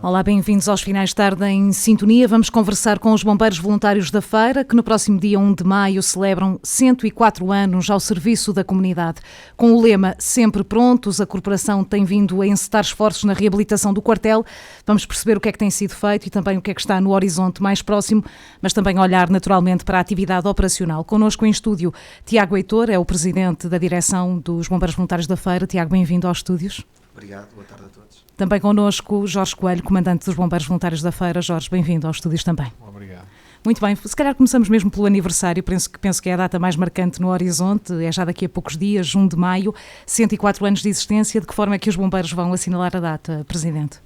Olá, bem-vindos aos Finais de Tarde em Sintonia. Vamos conversar com os bombeiros voluntários da Feira, que no próximo dia 1 de maio celebram 104 anos ao serviço da comunidade. Com o lema Sempre Prontos, a corporação tem vindo a encetar esforços na reabilitação do quartel. Vamos perceber o que é que tem sido feito e também o que é que está no horizonte mais próximo, mas também olhar naturalmente para a atividade operacional. Connosco em estúdio, Tiago Heitor, é o presidente da direção dos bombeiros voluntários da Feira. Tiago, bem-vindo aos estúdios. Obrigado, boa tarde a todos. Também connosco Jorge Coelho, comandante dos Bombeiros Voluntários da Feira. Jorge, bem-vindo aos estúdios também. Obrigado. Muito bem, se calhar começamos mesmo pelo aniversário, penso que é a data mais marcante no horizonte, é já daqui a poucos dias, 1 de maio, 104 anos de existência. De que forma é que os bombeiros vão assinalar a data, Presidente?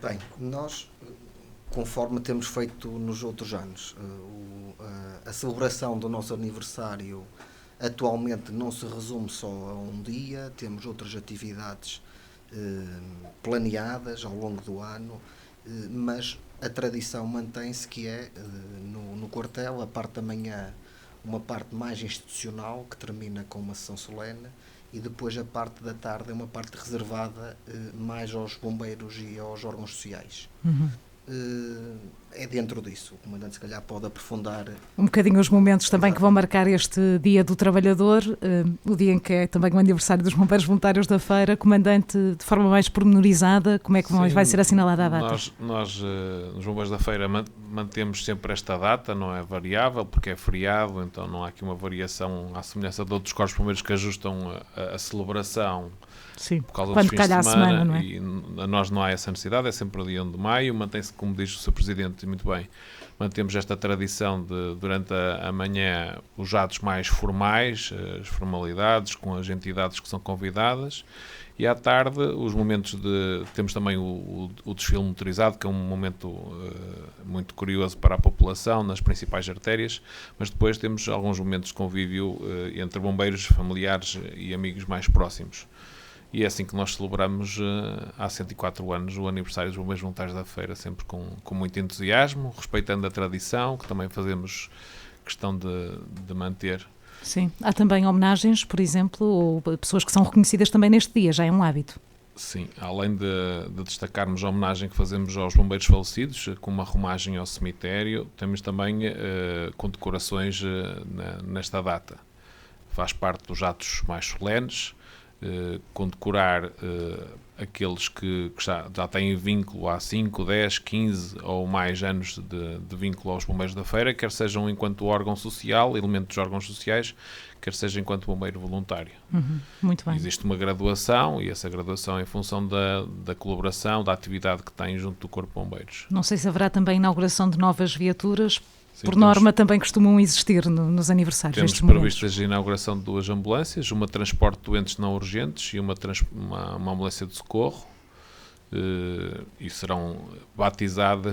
Bem, nós, conforme temos feito nos outros anos, a celebração do nosso aniversário atualmente não se resume só a um dia, temos outras atividades planeadas ao longo do ano, mas a tradição mantém-se, que é no quartel, a parte da manhã, uma parte mais institucional que termina com uma sessão solene, e depois a parte da tarde é uma parte reservada mais aos bombeiros e aos órgãos sociais. É dentro disso. O comandante se calhar pode aprofundar um bocadinho os momentos também que vão marcar este Dia do Trabalhador, o dia em que é também o aniversário dos bombeiros voluntários da Feira. Comandante, de forma mais pormenorizada, como é que vai ser assinalada a data? Nós nos bombeiros da Feira mantemos sempre esta data, não é variável porque é feriado, então não há aqui uma variação à semelhança de outros corpos de bombeiros que ajustam a celebração. Sim, por causa quando dos fins de semana, não é? E a nós não há essa necessidade, é sempre o dia 1 de maio, mantém-se, como diz o Sr. Presidente, muito bem, mantemos esta tradição de, durante a manhã, os atos mais formais, as formalidades, com as entidades que são convidadas, e à tarde os momentos temos também o desfile motorizado, que é um momento muito curioso para a população, nas principais artérias, mas depois temos alguns momentos de convívio entre bombeiros, familiares e amigos mais próximos. E é assim que nós celebramos há 104 anos o aniversário dos Bombeiros Voluntários da Feira, sempre com muito entusiasmo, respeitando a tradição, que também fazemos questão de manter. Sim, há também homenagens, por exemplo, ou pessoas que são reconhecidas também neste dia, já é um hábito. Sim, além de destacarmos a homenagem que fazemos aos bombeiros falecidos, com uma romagem ao cemitério, temos também condecorações nesta data. Faz parte dos atos mais solenes, condecorar aqueles que já têm vínculo há 5, 10, 15 ou mais anos de vínculo aos bombeiros da Feira, quer sejam enquanto órgão social, elemento dos órgãos sociais, quer seja enquanto bombeiro voluntário. Muito bem. Existe uma graduação, e essa graduação é em função da colaboração, da atividade que tem junto do Corpo de Bombeiros. Não sei se haverá também inauguração de novas viaturas. Sim, por norma também costumam existir nos aniversários. Temos previstas a inauguração de 2 ambulâncias, uma de transporte de doentes não urgentes e uma ambulância de socorro, e serão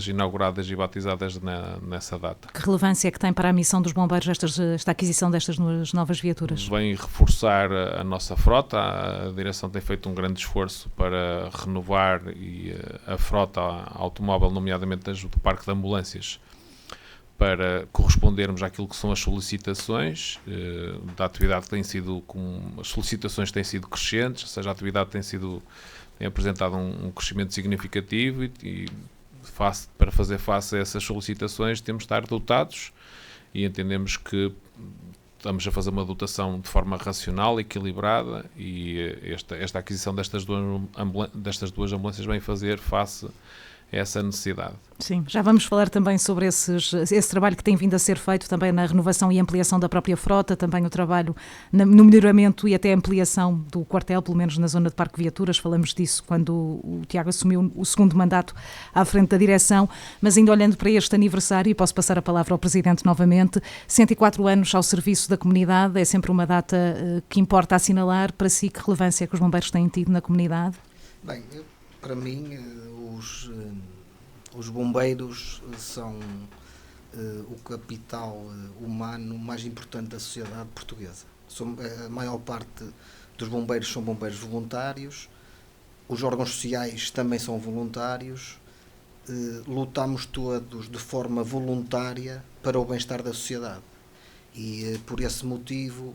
inauguradas e batizadas nessa data. Que relevância é que tem para a missão dos bombeiros esta aquisição destas novas viaturas? Vem reforçar a nossa frota. A direção tem feito um grande esforço para renovar a frota automóvel, nomeadamente do parque de ambulâncias, para correspondermos àquilo que são as solicitações da atividade, que tem sido, as solicitações têm sido crescentes, ou seja, a atividade tem apresentado um crescimento significativo e para fazer face a essas solicitações temos de estar dotados, e entendemos que estamos a fazer uma dotação de forma racional, equilibrada, e esta aquisição destas duas ambulâncias vem fazer face essa necessidade. Sim, já vamos falar também sobre esse trabalho que tem vindo a ser feito também na renovação e ampliação da própria frota, também o trabalho no melhoramento e até ampliação do quartel, pelo menos na zona de Parque Viaturas. Falamos disso quando o Tiago assumiu o segundo mandato à frente da direção, mas ainda olhando para este aniversário, e posso passar a palavra ao Presidente novamente, 104 anos ao serviço da comunidade, é sempre uma data que importa assinalar. Para si, que relevância é que os bombeiros têm tido na comunidade? Bem, para mim, os bombeiros são o capital humano mais importante da sociedade portuguesa. A maior parte dos bombeiros são bombeiros voluntários, os órgãos sociais também são voluntários, lutamos todos de forma voluntária para o bem-estar da sociedade. E por esse motivo,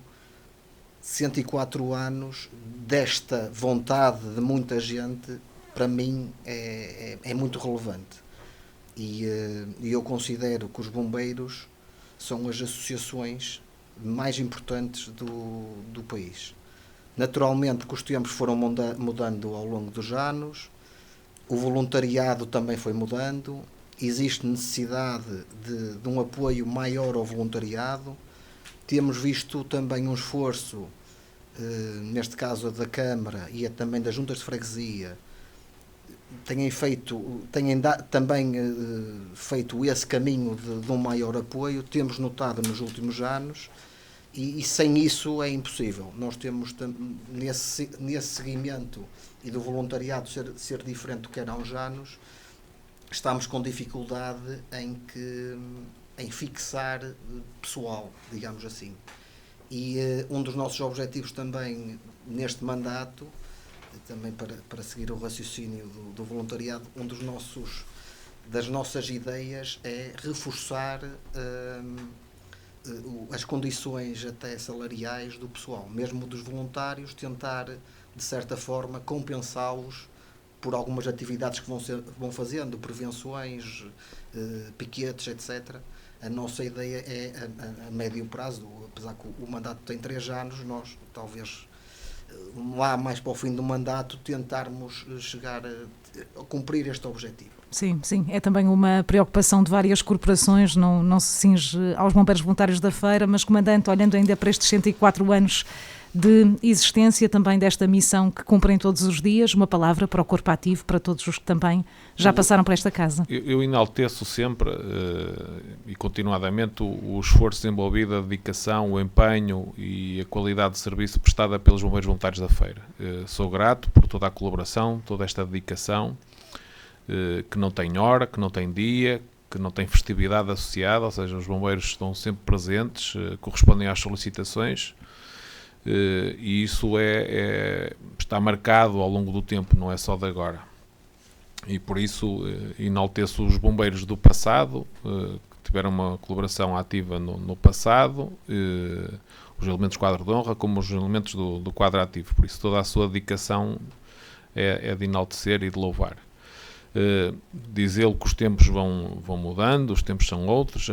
104 anos desta vontade de muita gente para mim é muito relevante. E eu considero que os bombeiros são as associações mais importantes do país. Naturalmente que os tempos foram mudando ao longo dos anos, o voluntariado também foi mudando, existe necessidade de um apoio maior ao voluntariado. Temos visto também um esforço, neste caso da Câmara e também das juntas de freguesia, têm também feito esse caminho de um maior apoio. Temos notado nos últimos anos, e sem isso é impossível. Nós temos nesse seguimento e do voluntariado ser diferente do que era há uns anos, estamos com dificuldade em fixar pessoal, digamos assim. E um dos nossos objetivos também neste mandato, também para seguir o raciocínio do voluntariado, das nossas ideias é reforçar as condições até salariais do pessoal, mesmo dos voluntários, tentar de certa forma compensá-los por algumas atividades que vão fazendo, prevenções, piquetes, etc. A nossa ideia é a médio prazo, apesar que o mandato tem 3 anos, nós talvez lá mais para o fim do mandato tentarmos chegar a cumprir este objetivo. Sim, é também uma preocupação de várias corporações, não se cinge aos bombeiros voluntários da Feira, mas, comandante, olhando ainda para estes 104 anos de existência também desta missão que cumprem todos os dias, uma palavra para o corpo ativo, para todos os que também já passaram por esta casa. Eu enalteço sempre e continuadamente o esforço desenvolvido, a dedicação, o empenho e a qualidade de serviço prestada pelos bombeiros voluntários da Feira. Sou grato por toda a colaboração, toda esta dedicação, que não tem hora, que não tem dia, que não tem festividade associada, ou seja, os bombeiros estão sempre presentes, correspondem às solicitações, e isso está marcado ao longo do tempo, não é só de agora. E por isso enalteço os bombeiros do passado, que tiveram uma colaboração ativa no passado, os elementos do quadro de honra, como os elementos do quadro ativo. Por isso toda a sua dedicação é de enaltecer e de louvar. Diz ele que os tempos vão mudando, os tempos são outros,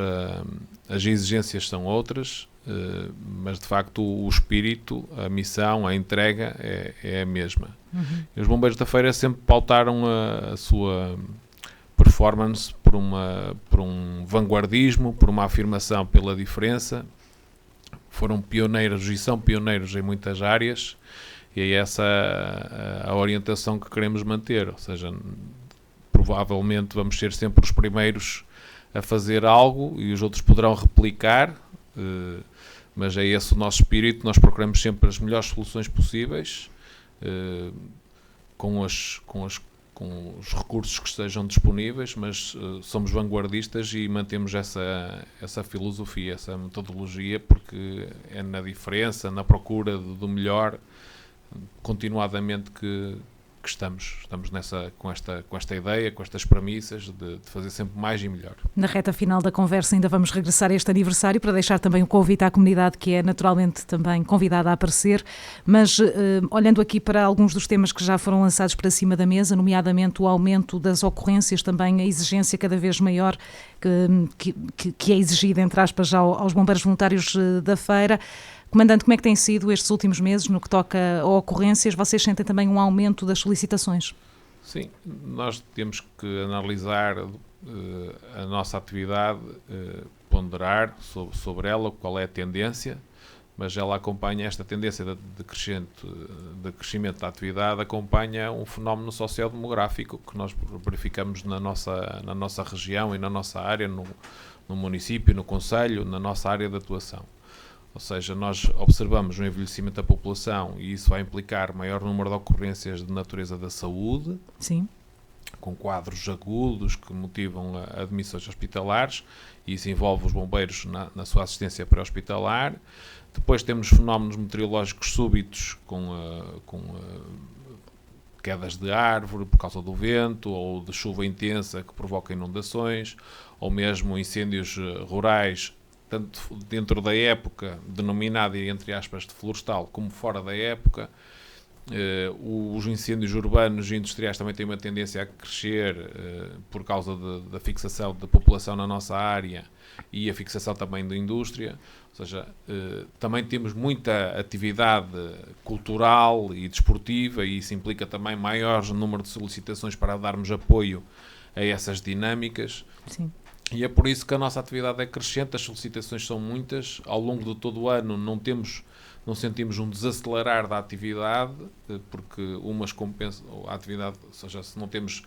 as exigências são outras, mas de facto o espírito, a missão, a entrega é a mesma. E os bombeiros da Feira sempre pautaram a sua performance por um vanguardismo, por uma afirmação pela diferença. Foram pioneiros e são pioneiros em muitas áreas, e é essa a orientação que queremos manter, ou seja, provavelmente vamos ser sempre os primeiros a fazer algo e os outros poderão replicar, mas é esse o nosso espírito. Nós procuramos sempre as melhores soluções possíveis, com os recursos que estejam disponíveis, mas somos vanguardistas e mantemos essa filosofia, essa metodologia, porque é na diferença, na procura do melhor, continuadamente que estamos com esta ideia, com estas premissas de fazer sempre mais e melhor. Na reta final da conversa ainda vamos regressar a este aniversário para deixar também um convite à comunidade, que é naturalmente também convidada a aparecer, mas olhando aqui para alguns dos temas que já foram lançados para cima da mesa, nomeadamente o aumento das ocorrências, também a exigência cada vez maior que é exigida, entre aspas, já aos bombeiros voluntários da Feira. Comandante, como é que têm sido estes últimos meses no que toca a ocorrências? Vocês sentem também um aumento das solicitações? Sim, nós temos que analisar a nossa atividade, ponderar sobre ela, qual é a tendência, mas ela acompanha esta tendência de crescimento da atividade, acompanha um fenómeno sociodemográfico que nós verificamos na nossa região e na nossa área, no município, no concelho, na nossa área de atuação. Ou seja, nós observamos um envelhecimento da população e isso vai implicar maior número de ocorrências de natureza da saúde, sim, com quadros agudos que motivam admissões hospitalares, e isso envolve os bombeiros na sua assistência pré-hospitalar. Depois temos fenómenos meteorológicos súbitos com quedas de árvore por causa do vento ou de chuva intensa que provoca inundações, ou mesmo incêndios rurais, tanto dentro da época denominada, entre aspas, de florestal, como fora da época, Os incêndios urbanos e industriais também têm uma tendência a crescer por causa da fixação da população na nossa área e a fixação também da indústria. Ou seja, também temos muita atividade cultural e desportiva, e isso implica também maior número de solicitações para darmos apoio a essas dinâmicas. Sim. E é por isso que a nossa atividade é crescente, as solicitações são muitas, ao longo de todo o ano não sentimos um desacelerar da atividade, porque umas compensam a atividade, ou seja, se não temos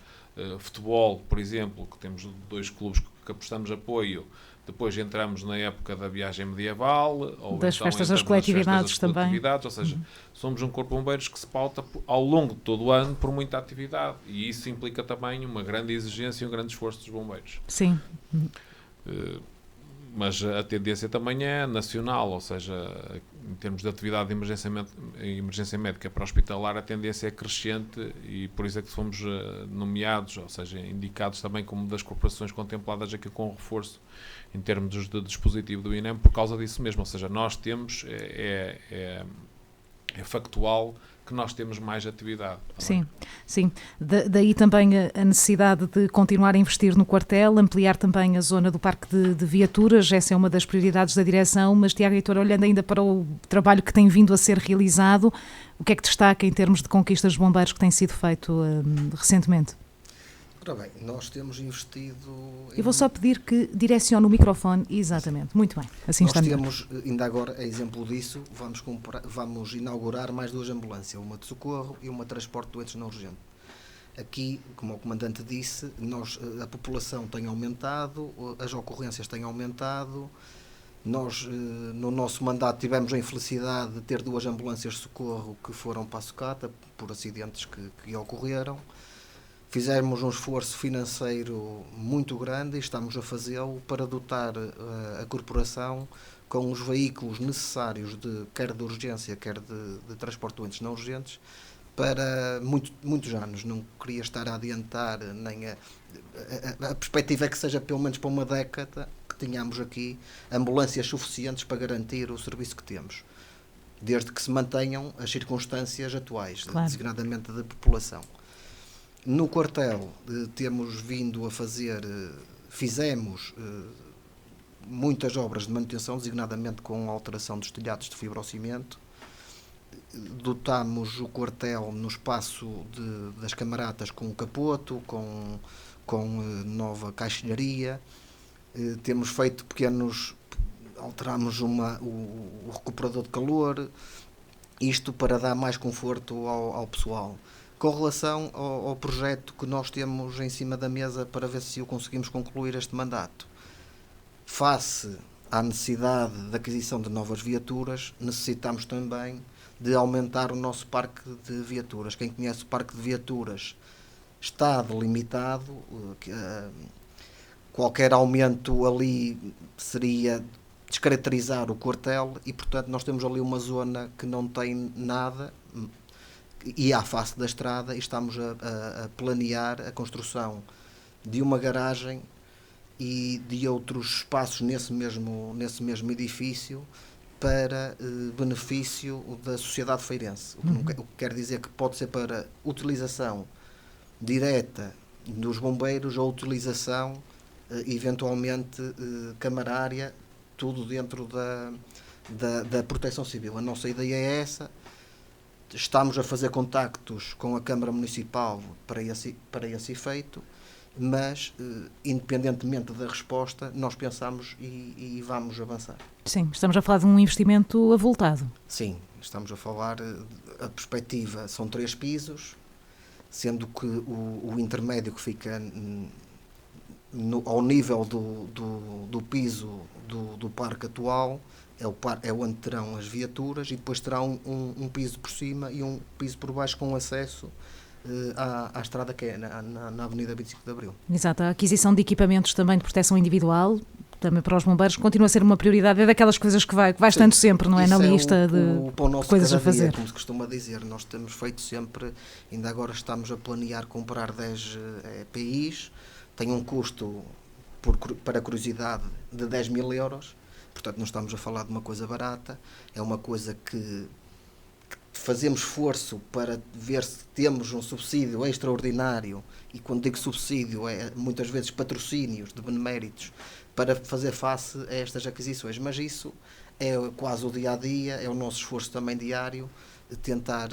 futebol, por exemplo, que temos 2 clubes que prestamos apoio, depois entramos na época da viagem medieval, ou das então festas das coletividades também. Ou seja, somos um corpo de bombeiros que se pauta ao longo de todo o ano por muita atividade, e isso implica também uma grande exigência e um grande esforço dos bombeiros. Sim. Mas a tendência também é nacional, ou seja, em termos de atividade de emergência médica para hospitalar, a tendência é crescente, e por isso é que fomos nomeados, ou seja, indicados também como das corporações contempladas aqui com reforço em termos de dispositivo do INEM, por causa disso mesmo. Ou seja, nós temos, é factual que nós temos mais atividade. Sim, sim. Daí também a necessidade de continuar a investir no quartel, ampliar também a zona do parque de viaturas. Essa é uma das prioridades da direção. Mas, Tiago Heitor, olhando ainda para o trabalho que tem vindo a ser realizado, o que é que destaca em termos de conquistas de bombeiros que tem sido feito recentemente? Ora bem, nós temos investido... Eu vou só pedir que direcione o microfone. Exatamente, muito bem. Assim nós está melhor. temos, ainda agora, a exemplo disso, vamos inaugurar mais 2 ambulâncias, uma de socorro e uma de transporte de doentes não urgente. Aqui, como o comandante disse, a população tem aumentado, as ocorrências têm aumentado. Nós, no nosso mandato, tivemos a infelicidade de ter 2 ambulâncias de socorro que foram para a sucata por acidentes que ocorreram. Fizemos um esforço financeiro muito grande e estamos a fazê-lo para dotar a corporação com os veículos necessários, quer de urgência, quer de transporte de doentes não urgentes, para muitos anos. Não queria estar a adiantar, nem a perspectiva é que seja pelo menos para uma década que tenhamos aqui ambulâncias suficientes para garantir o serviço que temos, desde que se mantenham as circunstâncias atuais, claro, designadamente da população. No quartel temos vindo a fizemos muitas obras de manutenção, designadamente com a alteração dos telhados de fibrocimento. Dotámos o quartel no espaço das camaratas com capoto, com nova caixilharia. Temos feito alterámos o recuperador de calor, isto para dar mais conforto ao pessoal. Com relação ao projeto que nós temos em cima da mesa para ver se o conseguimos concluir este mandato, face à necessidade de aquisição de novas viaturas, necessitamos também de aumentar o nosso parque de viaturas. Quem conhece o parque de viaturas está delimitado, qualquer aumento ali seria descaracterizar o quartel e, portanto, nós temos ali uma zona que não tem nada e à face da estrada, e estamos a planear a construção de uma garagem e de outros espaços nesse mesmo edifício para benefício da sociedade feirense. O que quer dizer que pode ser para utilização direta dos bombeiros ou utilização eventualmente camarária, tudo dentro da proteção civil. A nossa ideia é essa. Estamos a fazer contactos com a Câmara Municipal para esse efeito, mas, independentemente da resposta, nós pensamos e vamos avançar. Sim, estamos a falar de um investimento avultado. Sim, estamos a falar, a perspectiva são 3 pisos, sendo que o intermédio que fica ao nível do piso do parque atual é onde terão as viaturas, e depois terá um piso por cima e um piso por baixo com acesso à estrada que é na Avenida 25 de Abril. Exato, a aquisição de equipamentos também de proteção individual, também para os bombeiros, continua a ser uma prioridade, é daquelas coisas que vai estando sempre, não é? Na lista de coisas a fazer. Como se costuma dizer, nós temos feito sempre, ainda agora estamos a planear comprar 10 EPIs, tem um custo, para curiosidade, de 10 mil euros, portanto não estamos a falar de uma coisa barata, é uma coisa que fazemos esforço para ver se temos um subsídio extraordinário, e quando digo subsídio é muitas vezes patrocínios de beneméritos, para fazer face a estas aquisições. Mas isso é quase o dia-a-dia, é o nosso esforço também diário, tentar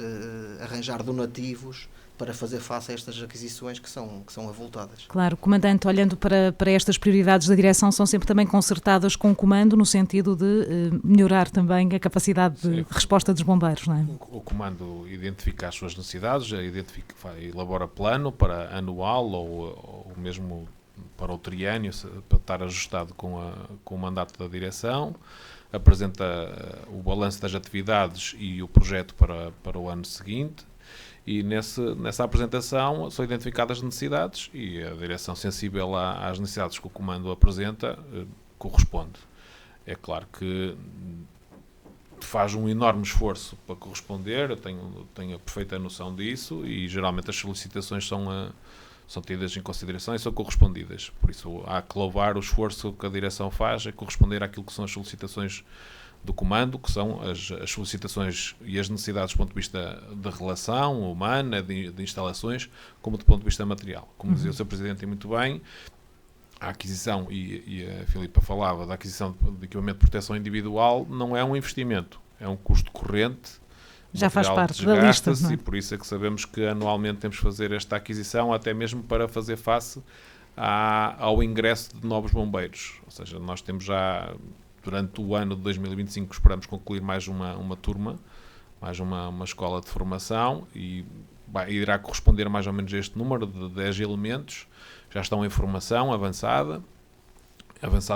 arranjar donativos para fazer face a estas aquisições que são avultadas. Claro, Comandante, olhando para estas prioridades da direção, são sempre também concertadas com o Comando, no sentido de melhorar também a capacidade de resposta dos bombeiros, não é? O Comando identifica as suas necessidades, elabora plano para anual ou mesmo para o triênio, para estar ajustado com o mandato da direção, apresenta o balanço das atividades e o projeto para o ano seguinte. E nessa apresentação são identificadas necessidades e a direção, sensível às necessidades que o Comando apresenta, corresponde. É claro que faz um enorme esforço para corresponder, eu tenho a perfeita noção disso, e geralmente as solicitações são tidas em consideração e são correspondidas. Por isso há que louvar o esforço que a direção faz a corresponder àquilo que são as solicitações do Comando, que são as solicitações e as necessidades do ponto de vista de relação humana, de instalações, como do ponto de vista material. Como dizia o Sr. Presidente muito bem, a aquisição, e a Filipa falava, da aquisição de equipamento de proteção individual não é um investimento, é um custo corrente. Já faz parte da lista, não é? E por isso é que sabemos que anualmente temos que fazer esta aquisição, até mesmo para fazer face ao ingresso de novos bombeiros. Ou seja, nós temos já, durante o ano de 2025, esperamos concluir mais uma turma, mais uma escola de formação, e irá corresponder mais ou menos a este número de 10 elementos. Já estão em formação avançada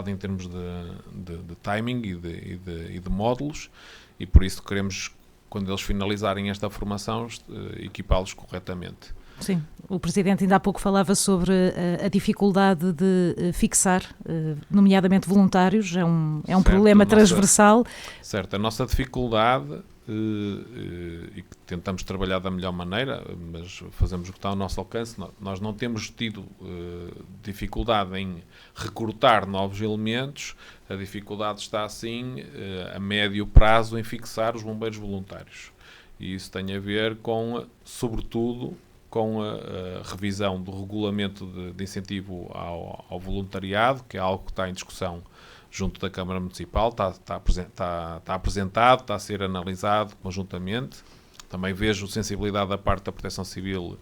em termos de timing e de módulos, e por isso queremos, quando eles finalizarem esta formação, equipá-los corretamente. Sim, o Presidente ainda há pouco falava sobre a dificuldade de fixar, nomeadamente voluntários, é um problema transversal. Certo, a nossa dificuldade, e que tentamos trabalhar da melhor maneira, mas fazemos o que está ao nosso alcance, nós não temos tido dificuldade em recrutar novos elementos, a dificuldade está sim a médio prazo em fixar os bombeiros voluntários. E isso tem a ver sobretudo, com a revisão do regulamento de incentivo ao voluntariado, que é algo que está em discussão junto da Câmara Municipal, está apresentado, está a ser analisado conjuntamente. Também vejo sensibilidade da parte da Proteção Civil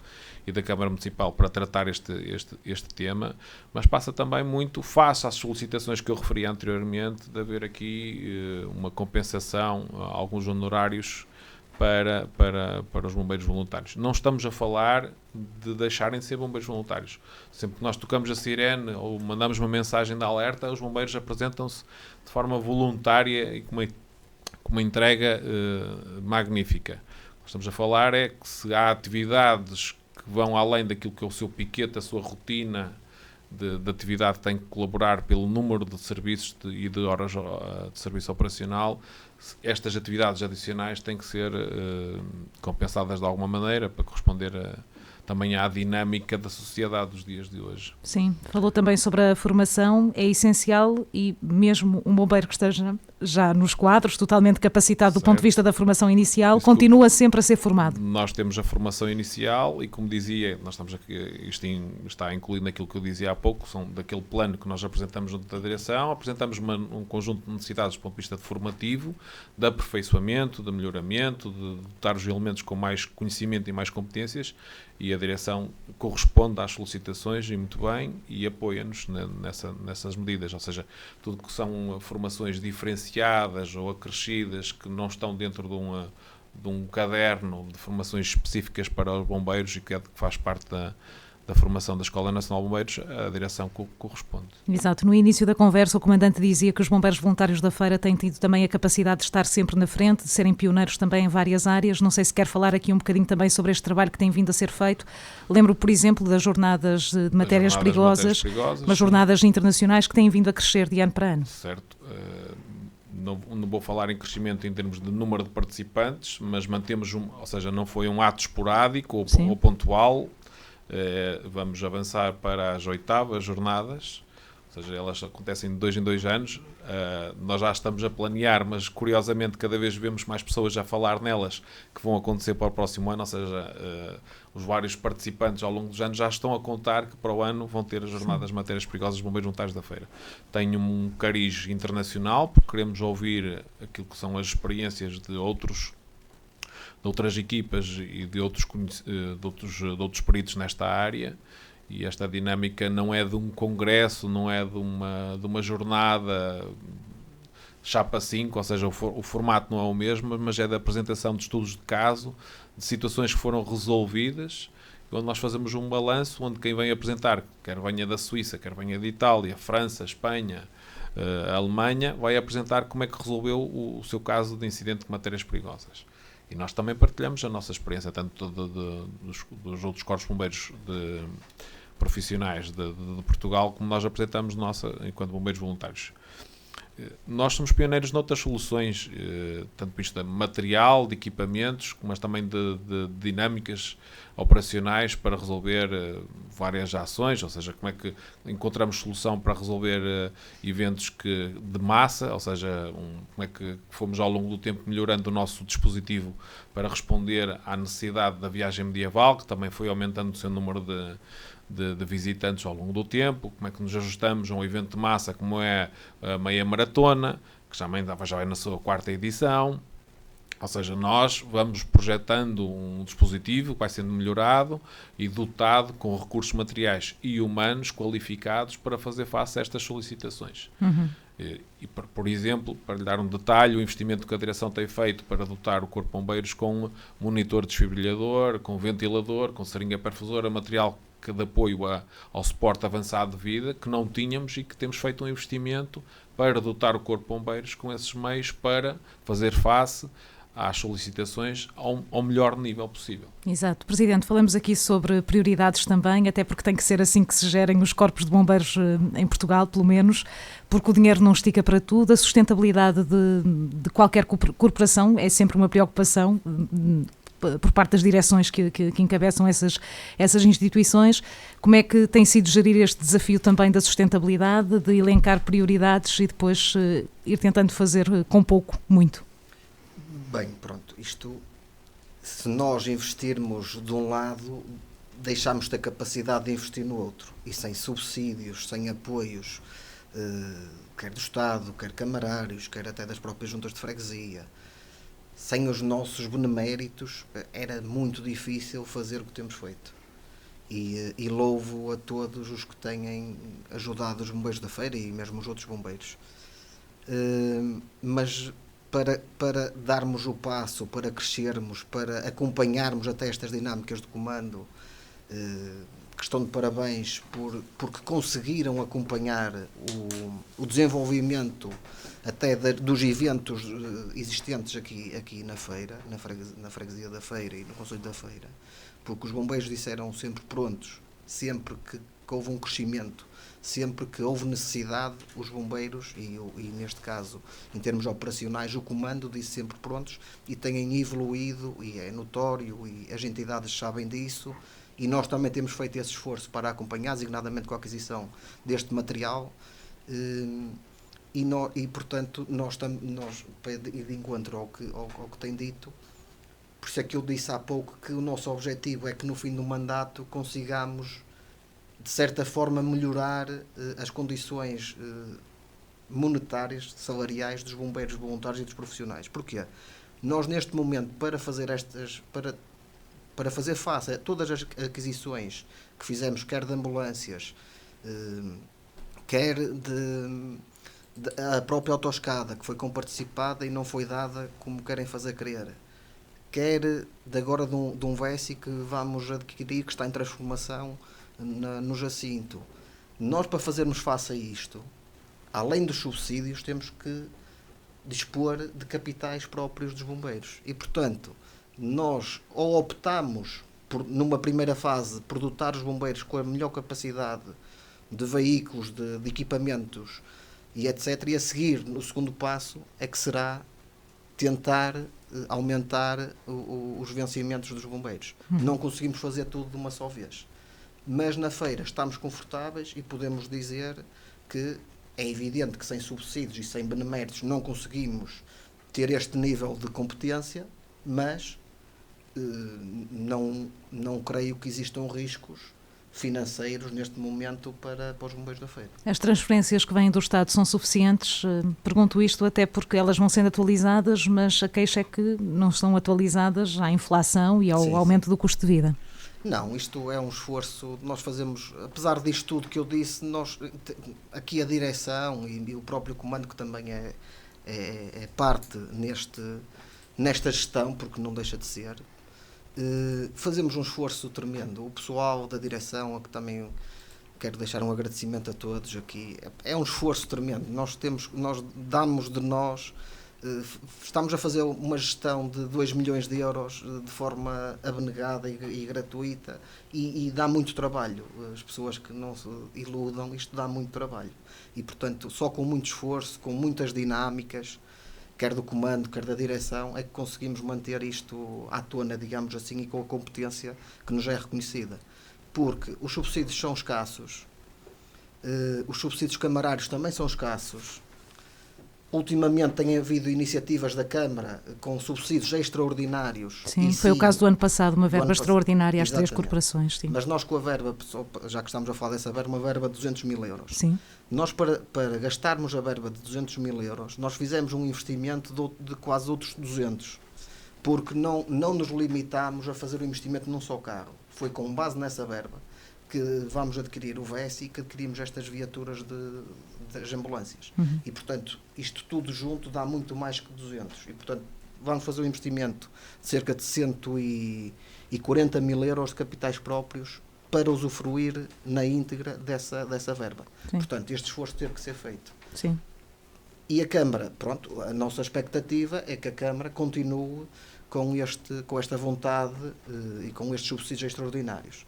e da Câmara Municipal para tratar este tema, mas passa também muito, face às solicitações que eu referi anteriormente, de haver aqui uma compensação, alguns honorários para os bombeiros voluntários. Não estamos a falar de deixarem de ser bombeiros voluntários. Sempre que nós tocamos a sirene ou mandamos uma mensagem de alerta, os bombeiros apresentam-se de forma voluntária e com uma entrega magnífica. O que estamos a falar é que, se há atividades que vão além daquilo que é o seu piquete, a sua rotina de atividade, que tem que colaborar pelo número de serviços e de horas de serviço operacional, estas atividades adicionais têm que ser compensadas de alguma maneira para corresponder também à dinâmica da sociedade dos dias de hoje. Sim, falou também sobre a formação, é essencial, e mesmo um bombeiro que esteja já nos quadros, totalmente capacitado do ponto de vista da formação inicial, isso continua sempre a ser formado. Nós temos a formação inicial e, como dizia, nós estamos aqui, isto está incluído naquilo que eu dizia há pouco, são daquele plano que nós apresentamos junto da direção, apresentamos um conjunto de necessidades do ponto de vista de formativo, de aperfeiçoamento, de melhoramento, de dotar os elementos com mais conhecimento e mais competências, e a direção corresponde às solicitações, e muito bem, e apoia-nos nessas medidas. Ou seja, tudo que são formações diferenciadas ou acrescidas, que não estão dentro de um caderno de formações específicas para os bombeiros e que faz parte da formação da Escola Nacional de Bombeiros, a direção corresponde. Exato. No início da conversa, o Comandante dizia que os bombeiros voluntários da Feira têm tido também a capacidade de estar sempre na frente, de serem pioneiros também em várias áreas. Não sei se quer falar aqui um bocadinho também sobre este trabalho que tem vindo a ser feito. Lembro, por exemplo, das jornadas de matérias perigosas, mas jornadas internacionais que têm vindo a crescer de ano para ano. Certo. Não vou falar em crescimento em termos de número de participantes, mas mantemos, ou seja, não foi um ato esporádico ou pontual. Vamos avançar para as 8ª jornadas, ou seja, elas acontecem de 2 em 2 anos. Nós já estamos a planear, mas curiosamente cada vez vemos mais pessoas a falar nelas que vão acontecer para o próximo ano, ou seja, os vários participantes ao longo dos anos já estão a contar que para o ano vão ter as jornadas de matérias perigosas dos Bombeiros Voluntários da Feira. Tem um cariz internacional, porque queremos ouvir aquilo que são as experiências de outras equipas e de outros peritos nesta área. E esta dinâmica não é de um congresso, não é de uma jornada chapa 5, ou seja, o formato não é o mesmo, mas é da apresentação de estudos de caso, de situações que foram resolvidas, onde nós fazemos um balanço, onde quem vem apresentar, quer venha da Suíça, quer venha de Itália, França, Espanha, Alemanha, vai apresentar como é que resolveu o seu caso de incidente de matérias perigosas. E nós também partilhamos a nossa experiência, tanto dos outros corpos de bombeiros profissionais de Portugal, como nós apresentamos enquanto bombeiros voluntários. Nós somos pioneiros noutras soluções, tanto do de material, de equipamentos, mas também de dinâmicas operacionais para resolver várias ações, ou seja, como é que encontramos solução para resolver eventos de massa, ou seja, como é que fomos ao longo do tempo melhorando o nosso dispositivo para responder à necessidade da viagem medieval, que também foi aumentando o seu número de visitantes ao longo do tempo, como é que nos ajustamos a um evento de massa como é a meia maratona, que já vai na sua 4ª edição. Ou seja, nós vamos projetando um dispositivo que vai sendo melhorado e dotado com recursos materiais e humanos qualificados para fazer face a estas solicitações. E, por exemplo, para lhe dar um detalhe, o investimento que a direção tem feito para dotar o Corpo de Bombeiros com monitor desfibrilhador, com ventilador, com seringa perfusora, material de apoio ao suporte avançado de vida, que não tínhamos e que temos feito um investimento para dotar o Corpo de Bombeiros com esses meios para fazer face às solicitações ao melhor nível possível. Exato. Presidente, falamos aqui sobre prioridades também, até porque tem que ser assim que se gerem os corpos de bombeiros em Portugal, pelo menos, porque o dinheiro não estica para tudo. A sustentabilidade de qualquer corporação é sempre uma preocupação por parte das direções que encabeçam essas instituições. Como é que tem sido gerir este desafio também da sustentabilidade, de elencar prioridades e depois ir tentando fazer com pouco, muito? Bem, pronto, se nós investirmos de um lado, deixamos de ter capacidade de investir no outro, e sem subsídios, sem apoios, quer do Estado, quer camarários, quer até das próprias juntas de freguesia, sem os nossos beneméritos, era muito difícil fazer o que temos feito. E louvo a todos os que têm ajudado os bombeiros da feira e mesmo os outros bombeiros. Mas para darmos o passo, para crescermos, para acompanharmos até estas dinâmicas de comando, que estão de parabéns porque conseguiram acompanhar o desenvolvimento até dos eventos existentes aqui na feira, na freguesia da feira e no concelho da feira, porque os bombeiros disseram sempre prontos, sempre que houve um crescimento, sempre que houve necessidade, os bombeiros, e neste caso, em termos operacionais, o comando disse sempre prontos, e têm evoluído, e é notório, e as entidades sabem disso, e nós também temos feito esse esforço para acompanhar, designadamente com a aquisição deste material, e portanto, nós de encontro ao que tem dito, por isso é que eu disse há pouco que o nosso objetivo é que no fim do mandato consigamos, de certa forma, melhorar as condições monetárias, salariais dos bombeiros voluntários e dos profissionais. Porquê? Nós, neste momento, para fazer face a todas as aquisições que fizemos, quer de ambulâncias, quer a própria autoescada, que foi comparticipada e não foi dada como querem fazer crer, quer agora de um VESI que vamos adquirir, que está em transformação no Jacinto. Nós, para fazermos face a isto, além dos subsídios, temos que dispor de capitais próprios dos bombeiros. E, portanto, nós ou optamos, numa primeira fase, por dotar os bombeiros com a melhor capacidade de veículos, de equipamentos e etc. E a seguir, no segundo passo, é que será tentar aumentar os vencimentos dos bombeiros. Não conseguimos fazer tudo de uma só vez. Mas na feira estamos confortáveis e podemos dizer que é evidente que sem subsídios e sem beneméritos não conseguimos ter este nível de competência, mas não creio que existam riscos financeiros neste momento para os bombeiros da Feira. As transferências que vêm do Estado são suficientes? Pergunto isto até porque elas vão sendo atualizadas, mas a queixa é que não estão atualizadas à inflação e ao aumento do custo de vida. Não, isto é um esforço, nós fazemos, apesar disto tudo que eu disse, aqui a direção e o próprio comando, que também é parte nesta gestão, porque não deixa de ser, fazemos um esforço tremendo. O pessoal da direção, a que também quero deixar um agradecimento a todos aqui, é um esforço tremendo. Nós damos de nós, estamos a fazer uma gestão de 2 milhões de euros de forma abnegada e gratuita e dá muito trabalho. As pessoas que não se iludam, isto dá muito trabalho. E, portanto, só com muito esforço, com muitas dinâmicas, quer do comando, quer da direção, é que conseguimos manter isto à tona, digamos assim, e com a competência que nos é reconhecida. Porque os subsídios são escassos, os subsídios camarários também são escassos. Ultimamente tem havido iniciativas da Câmara com subsídios extraordinários. Sim, foi o caso do ano passado, uma verba extraordinária às 3 corporações. Sim. Mas nós com a verba, já que estamos a falar dessa verba, uma verba de 200 mil euros. Sim. Nós, para gastarmos a verba de 200 mil euros, nós fizemos um investimento de quase outros 200, porque não nos limitámos a fazer o investimento num só carro. Foi com base nessa verba que vamos adquirir o VES e que adquirimos estas viaturas das ambulâncias. E, portanto, isto tudo junto dá muito mais que 200. E, portanto, vamos fazer um investimento de cerca de 140 mil euros de capitais próprios para usufruir na íntegra dessa verba. Sim. Portanto, este esforço teve que ser feito. Sim. E a Câmara, pronto, a nossa expectativa é que a Câmara continue com esta vontade e com estes subsídios extraordinários.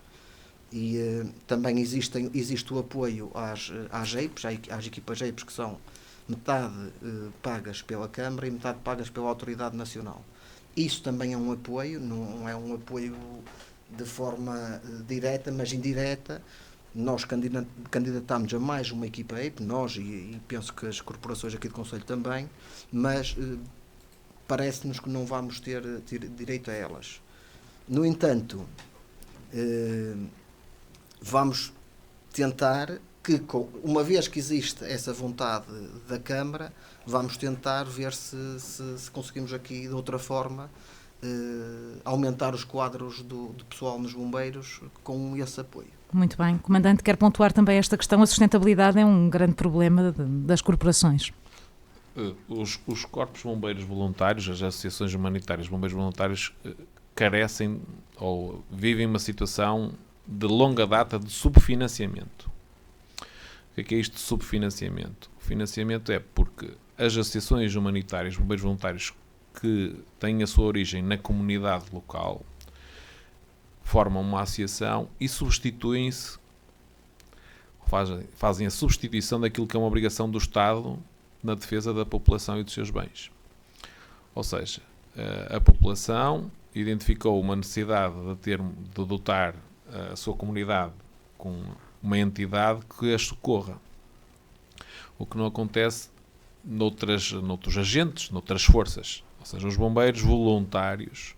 E também existe o apoio às EIPs, às equipas EIPs, que são metade pagas pela Câmara e metade pagas pela Autoridade Nacional. Isso também é um apoio, não é um apoio de forma direta, mas indireta. Nós candidatámos a mais uma equipa EIP, nós e penso que as corporações aqui do Conselho também, mas parece-nos que não vamos ter direito a elas. No entanto, vamos tentar que, uma vez que existe essa vontade da Câmara, vamos tentar ver se conseguimos aqui de outra forma aumentar os quadros do pessoal nos bombeiros com esse apoio. Muito bem. Comandante, quer pontuar também esta questão, a sustentabilidade é um grande problema das corporações. Os corpos bombeiros voluntários, as associações humanitárias de bombeiros voluntários carecem ou vivem uma situação de longa data de subfinanciamento. O que é isto de subfinanciamento? O financiamento é porque as associações humanitárias, bombeiros voluntários que têm a sua origem na comunidade local, formam uma associação e substituem-se, fazem a substituição daquilo que é uma obrigação do Estado na defesa da população e dos seus bens. Ou seja, a população identificou uma necessidade de dotar a sua comunidade com uma entidade que as socorra. O que não acontece noutros agentes, noutras forças. Ou seja, os bombeiros voluntários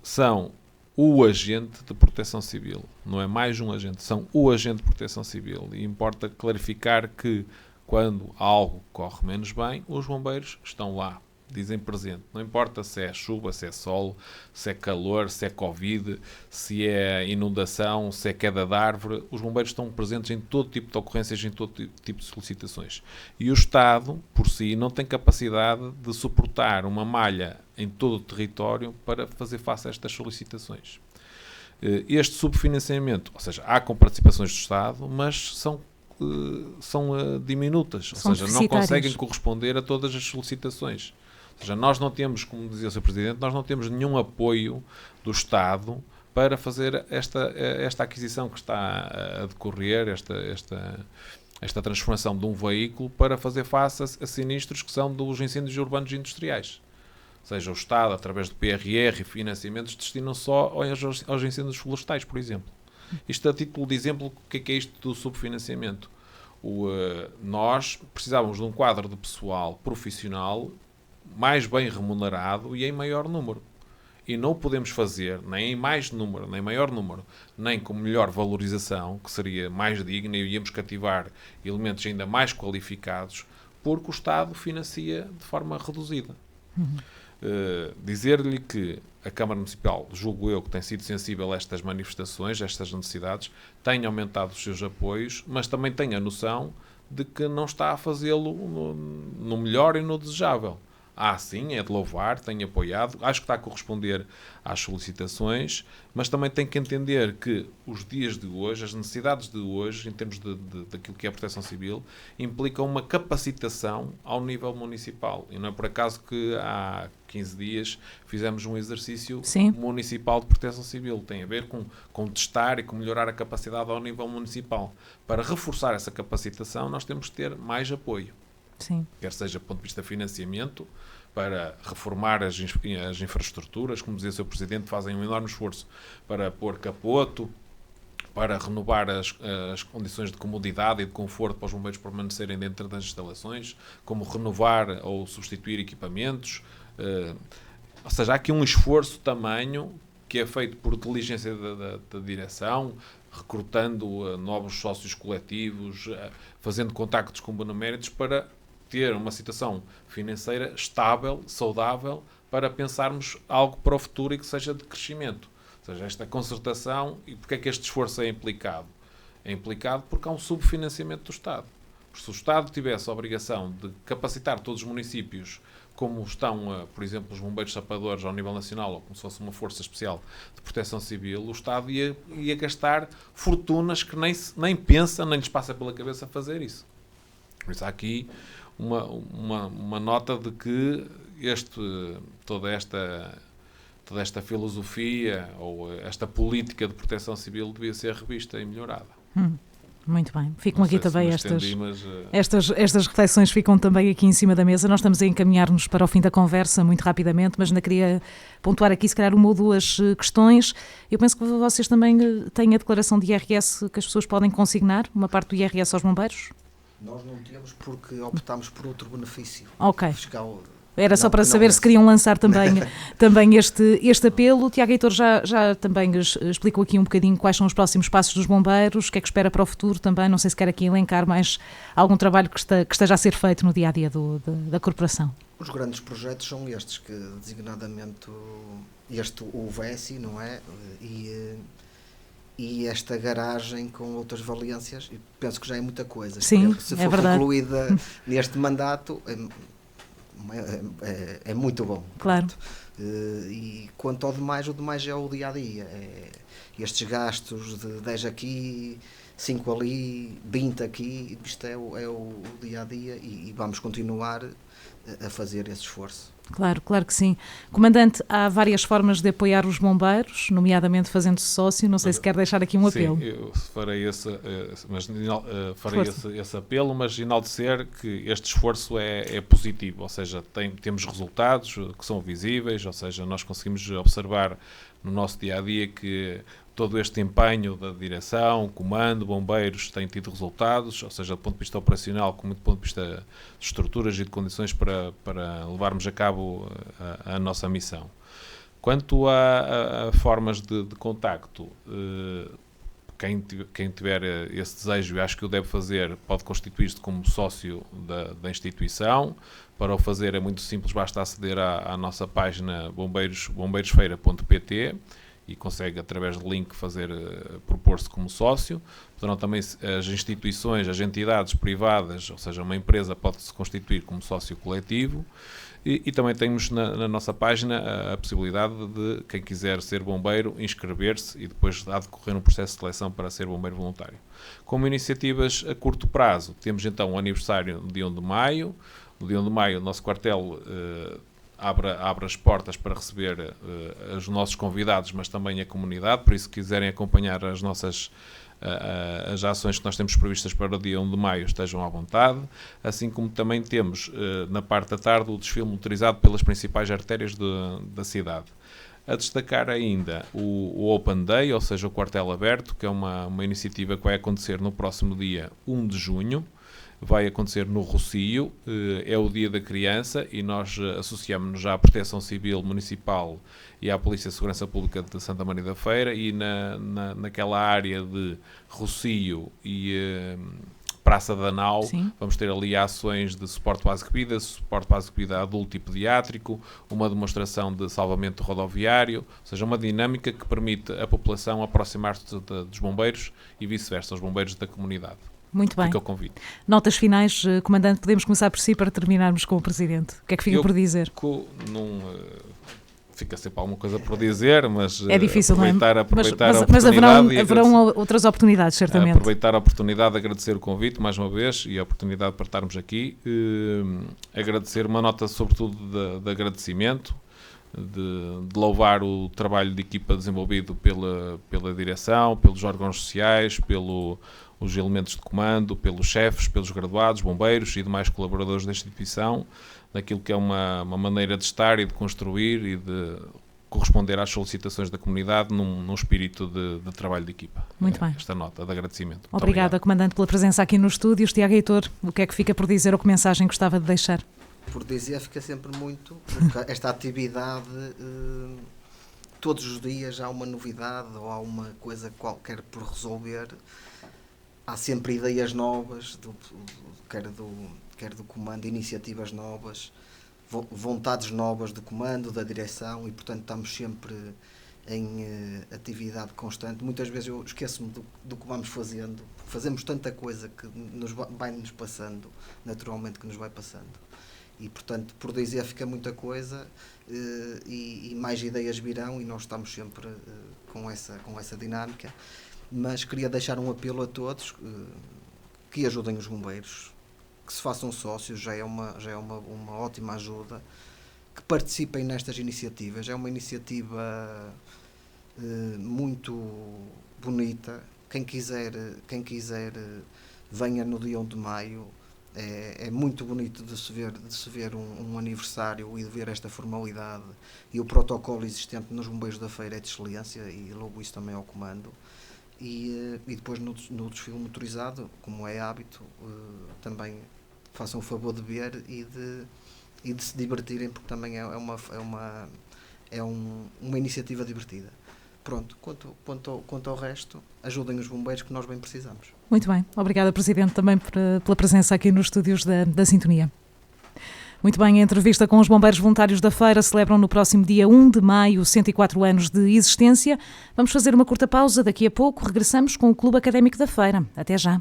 são o agente de proteção civil. Não é mais um agente, são o agente de proteção civil. E importa clarificar que quando algo corre menos bem, os bombeiros estão lá, dizem presente. Não importa se é chuva, se é sol, se é calor, se é Covid, se é inundação, se é queda de árvore. Os bombeiros estão presentes em todo tipo de ocorrências, em todo tipo de solicitações. E o Estado, por si, não tem capacidade de suportar uma malha em todo o território para fazer face a estas solicitações. Este subfinanciamento, ou seja, há com participações do Estado, mas são diminutas, ou seja, não conseguem corresponder a todas as solicitações. Ou seja, nós não temos, como dizia o Sr. Presidente, nós não temos nenhum apoio do Estado para fazer esta aquisição que está a decorrer, esta transformação de um veículo para fazer face a sinistros que são dos incêndios urbanos e industriais. Ou seja, o Estado, através do PRR e financiamentos, destinam só aos incêndios florestais, por exemplo. Isto a título de exemplo, o que é isto do subfinanciamento? Nós precisávamos de um quadro de pessoal profissional mais bem remunerado e em maior número. E não o podemos fazer nem em mais número, nem maior número, nem com melhor valorização, que seria mais digna, e íamos cativar elementos ainda mais qualificados, porque o Estado financia de forma reduzida. Dizer-lhe que a Câmara Municipal, julgo eu, que tem sido sensível a estas manifestações, a estas necessidades, tem aumentado os seus apoios, mas também tem a noção de que não está a fazê-lo no melhor e no desejável. Sim, é de louvar, tem apoiado, acho que está a corresponder às solicitações, mas também tem que entender que os dias de hoje, as necessidades de hoje, em termos daquilo que é a proteção civil, implicam uma capacitação ao nível municipal. E não é por acaso que há 15 dias fizemos um exercício municipal de proteção civil. Tem a ver com testar e com melhorar a capacidade ao nível municipal. Para reforçar essa capacitação, nós temos que ter mais apoio. Sim. Quer seja do ponto de vista de financiamento, para reformar as infraestruturas, como dizia o Sr. Presidente, fazem um enorme esforço para pôr capoto, para renovar as condições de comodidade e de conforto para os bombeiros permanecerem dentro das instalações, como renovar ou substituir equipamentos. Ou seja, há aqui um esforço tamanho que é feito por diligência da direção, recrutando novos sócios coletivos, fazendo contactos com beneméritos para ter uma situação financeira estável, saudável, para pensarmos algo para o futuro e que seja de crescimento. Ou seja, esta concertação, e porque é que este esforço é implicado? É implicado porque há um subfinanciamento do Estado. Porque se o Estado tivesse a obrigação de capacitar todos os municípios, como estão, por exemplo, os bombeiros sapadores ao nível nacional, ou como se fosse uma força especial de proteção civil, o Estado ia gastar fortunas que nem pensa, nem lhes passa pela cabeça fazer isso. Por isso há aqui uma nota de que toda esta filosofia ou esta política de proteção civil devia ser revista e melhorada. Muito bem. Ficam aqui também estas reflexões ficam também aqui em cima da mesa. Nós estamos a encaminhar-nos para o fim da conversa muito rapidamente, mas ainda queria pontuar aqui se calhar uma ou duas questões. Eu penso que vocês também têm a declaração de IRS que as pessoas podem consignar, uma parte do IRS aos bombeiros? Nós não temos porque optámos por outro benefício fiscal. Era só para saber se queriam lançar também este apelo. O Tiago Heitor já também explicou aqui um bocadinho quais são os próximos passos dos bombeiros, o que é que espera para o futuro também. Não sei se quer aqui elencar mais algum trabalho que esteja a ser feito no dia-a-dia da corporação. Os grandes projetos são estes, que designadamente o VESI, não é? E esta garagem com outras valências, e penso que já é muita coisa. Sim, se for concluída neste mandato, é muito bom. Claro. E quanto ao demais, o demais é o dia-a-dia. Estes gastos de 10 aqui, 5 ali, 20 aqui, isto é o dia-a-dia e vamos continuar a fazer esse esforço. Claro que sim. Comandante, há várias formas de apoiar os bombeiros, nomeadamente fazendo-se sócio. Não sei se quer deixar aqui um apelo. Sim, eu farei esse apelo, mas enaltecer que este esforço é positivo, ou seja, temos resultados que são visíveis, ou seja, nós conseguimos observar no nosso dia-a-dia que todo este empenho da direção, comando, bombeiros, tem tido resultados, ou seja, do ponto de vista operacional, como do ponto de vista de estruturas e de condições para levarmos a cabo a nossa missão. Quanto a formas de contacto, quem tiver esse desejo, e acho que o deve fazer, pode constituir-se como sócio da instituição. Para o fazer é muito simples, basta aceder à nossa página bombeirosfeira.pt e consegue, através do link, propor-se como sócio. Poderão também as instituições, as entidades privadas, ou seja, uma empresa pode-se constituir como sócio coletivo. E também temos na nossa página a possibilidade de, quem quiser ser bombeiro, inscrever-se e depois há de decorrer um processo de seleção para ser bombeiro voluntário. Como iniciativas a curto prazo, temos então o aniversário no dia 1 de maio. No dia 1 de maio, o nosso quartel abre as portas para receber os nossos convidados, mas também a comunidade. Por isso, se quiserem acompanhar as ações que nós temos previstas para o dia 1 de maio, estejam à vontade, assim como também temos na parte da tarde o desfile motorizado pelas principais artérias da cidade. A destacar ainda o Open Day, ou seja, o quartel aberto, que é uma iniciativa que vai acontecer no próximo dia 1 de junho. Vai acontecer no Rossio, é o Dia da Criança, e nós associamos-nos já à Proteção Civil Municipal e à Polícia de Segurança Pública de Santa Maria da Feira, e naquela área de Rossio e Praça da Nau, sim, vamos ter ali ações de suporte básico de vida, suporte básico de vida adulto e pediátrico, uma demonstração de salvamento rodoviário, ou seja, uma dinâmica que permite à população aproximar-se dos bombeiros e vice-versa, os bombeiros da comunidade. Muito bem. Fica o convite. Notas finais, Comandante, podemos começar por si para terminarmarmos com o Presidente. O que é que fica por dizer? Fica sempre alguma coisa por dizer, mas é difícil, aproveitar não é? a oportunidade. Mas haverão outras oportunidades, certamente. Aproveitar a oportunidade de agradecer o convite, mais uma vez, e a oportunidade para estarmos aqui. Agradecer uma nota, sobretudo, de agradecimento, de louvar o trabalho de equipa desenvolvido pela direção, pelos órgãos sociais, os elementos de comando, pelos chefes, pelos graduados, bombeiros e demais colaboradores da instituição, daquilo que é uma maneira de estar e de construir e de corresponder às solicitações da comunidade num espírito de trabalho de equipa. Muito bem. Esta nota de agradecimento. Obrigada, Comandante, pela presença aqui no estúdio. Tiago Heitor, o que é que fica por dizer ou que mensagem gostava de deixar? Por dizer fica sempre muito, porque esta atividade, todos os dias há uma novidade ou há uma coisa qualquer por resolver. Há sempre ideias novas, quer do comando, iniciativas novas, vontades novas do comando, da direção, e portanto estamos sempre em atividade constante. Muitas vezes eu esqueço-me do que vamos fazendo, fazemos tanta coisa que vai-nos passando, naturalmente que nos vai passando. E portanto, por dizer fica muita coisa e mais ideias virão, e nós estamos sempre com essa dinâmica. Mas queria deixar um apelo a todos que ajudem os bombeiros, que se façam sócios, já é uma ótima ajuda, que participem nestas iniciativas. É uma iniciativa muito bonita. Quem quiser venha no dia 1 de maio. É muito bonito de se ver um aniversário e de ver esta formalidade, e o protocolo existente nos bombeiros da feira é de excelência, e louvo isso também ao comando. E depois no desfile motorizado, como é hábito, também façam o favor de ver e de se divertirem, porque também é uma iniciativa divertida. Pronto, quanto ao resto, ajudem os bombeiros, que nós bem precisamos. Muito bem, obrigada, Presidente, também pela presença aqui nos estúdios da Sintonia. Muito bem, a entrevista com os bombeiros voluntários da Feira celebram no próximo dia 1 de maio 104 anos de existência. Vamos fazer uma curta pausa, daqui a pouco regressamos com o Clube Académico da Feira. Até já.